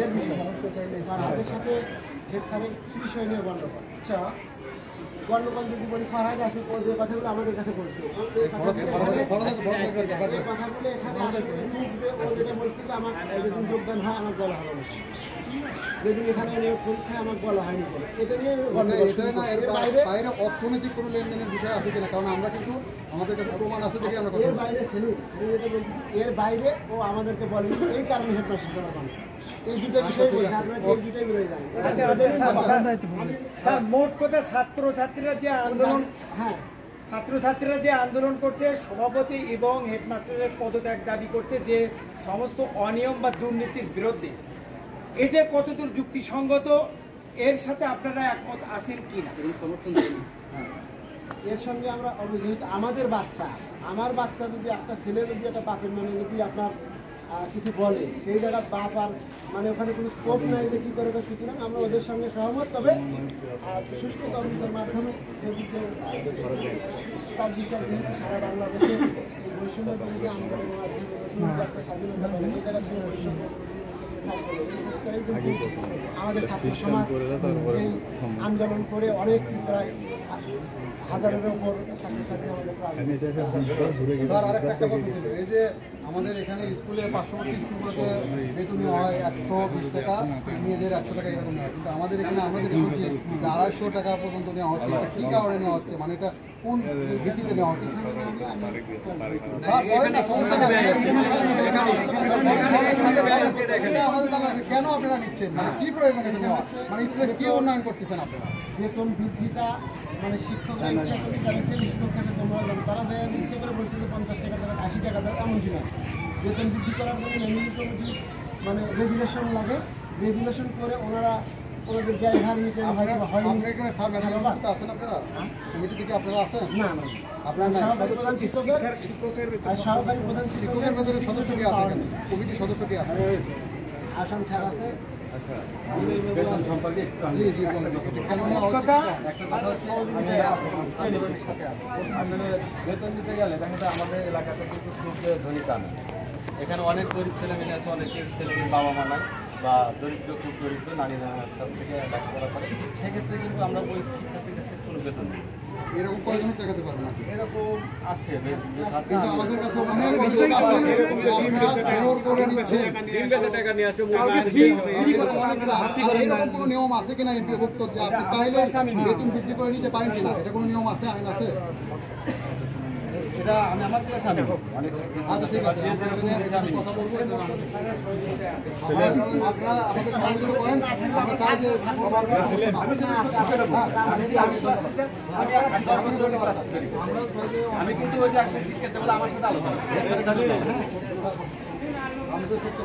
এর বিষয় ফারহাদের সাথে হেড স্যারের বিষয় নিয়ে গণ্ডগোল। আচ্ছা, গণ্ডগোল যদি বলি, ফারহাদ আসে যে কথাগুলো আমাদের কাছে বলছে, এই কথাগুলো এখানে আসলে ও যেটা বলছে যে আমার যেদিন যোগদান হয় আমার বলা হবে না, যেদিন এখানে পরীক্ষায় আমার বলা হয়নি, এটা নিয়ে বাইরে অর্থনৈতিক কোনো লেনদেনের বিষয় আছে কিনা, কারণ আমরা কিন্তু আমাদের কাছে প্রমাণ আছে দেখে আমরা এর বাইরে ছিলুন, যেটা বলছি এর বাইরে ও আমাদেরকে বলেনি, এই কারণে হেডমাস্টার করা পান। এই দুটো বিষয় বলে আপনারা এই দুটোই বলে জানেন। স্যার, মোট কথা ছাত্রছাত্রীরা যে আন্দোলন, ছাত্রছাত্রীরা যে আন্দোলন করছে, সভাপতি এবং হেডমাস্টারের পদত্যাগ দাবি করছে, যে সমস্ত অনিয়ম বা দুর্নীতির বিরুদ্ধে, এটা কতদূর যুক্তিসঙ্গত, এর সাথে আপনারা একমত আছেন কি না? সমর্থন করি। এর সঙ্গে আমরা অভিযোগ, আমাদের বাচ্চা, আমার বাচ্চা যদি একটা ছেলে যদি একটা বাপের মানে যদি আপনার কিছু বলে, সেই জায়গার বাপ আর মানে ওখানে কোনো স্কোপ নাই যে কী করে, সুতরাং আমরা ওদের সঙ্গে সহমত। তবে সুষ্ঠু তদন্তের মাধ্যমে যদি কেউ তার বিচার যেহেতু সারা বাংলাদেশে এই বৈষম্য বিরোধী আন্দোলনের মাধ্যমে একটা স্বাধীনতা পাবে, এই জায়গার জন্য বৈষম্য আমাদের ছাত্র সমাজ এই আন্দোলন করে অনেক প্রায় হাজারের উপর ছাত্রছাত্রী আমাদের। এই যে আমাদের এখানে স্কুলে পার্শ্ববর্তী স্কুলগুলোতে বেতন হয় 120 টাকা, মেয়েদের 100 টাকা এরকম হয়, কিন্তু আমাদের এখানে আমাদের শুনছি 250 টাকা পর্যন্ত নেওয়া হচ্ছে। এটা কী কারণে নেওয়া হচ্ছে, মানে এটা কোন ভিত্তিতে নেওয়া হচ্ছে? কেন আপনারা নিচ্ছেন, মানে কি প্রয়োজন এটা নেওয়া, মানে স্কুলে কি উন্নয়ন করতেছেন আপনারা? বেতন বৃদ্ধিটা মানে শিক্ষকরা ইচ্ছা করে তাদেরকে শিক্ষকদের জন্য তারা দেয় ইচ্ছা করে বলছিল 50 টাকা দেবে, 80 টাকা দেবে, এমন কি না। বেতন বৃদ্ধি করার জন্য মেনলি কমিটি মানে রেগুলেশন লাগে, রেগুলেশন করে ওনারা ওনাদের ব্যয় হার নিতে হয়তো হয়নি। আছেন আপনারা কমিটি থেকে, আপনারা আছেন? না না, আপনার সহকারী প্রধান শিক্ষকের ভেতরে সদস্য কি আছে, কমিটির সদস্য কি আছে? আসাম স্যার আছে। বেতন দিতে গেলে দেখা যায় আমাদের এলাকাতে কিন্তু খুব ধনী তা না, এখানে অনেক গরিব ছেলেমেয়ে আছে, অনেক ছেলেমেয়ের বাবা মা নাই, বা দরিদ্র খুব দরিদ্র নারী সব থেকে লেখাপড়া করে, সেক্ষেত্রে কিন্তু আমরা ওই শিক্ষার্থীদের থেকে কোনো বেতন দিই। এরকম কয়জন দেখাতে পারবেন? এরকম আছে, কিন্তু আমাদের কাছে অনেক লোক আছে জোর করে নিচ্ছে টাকা নিয়ে আসে। এরকম কোনো নিয়ম আছে কিনা এমপিভুক্ত, যে আপনি চাইলে বেতন বৃদ্ধি করে নিতে পারেন কিনা, এটা কোনো নিয়ম আছে, আইন আছে? এটা আমি আমার ক্লাস আমি। আচ্ছা ঠিক আছে, কথা বলবো। আপনারা আমাদের সহযোগিতা করেন, আমরা চাই যে সবার আমি কিন্তু ওই যে আসলে শিক্ষার্থী বলে আমার সাথে আলোচনা আমাদের সত্য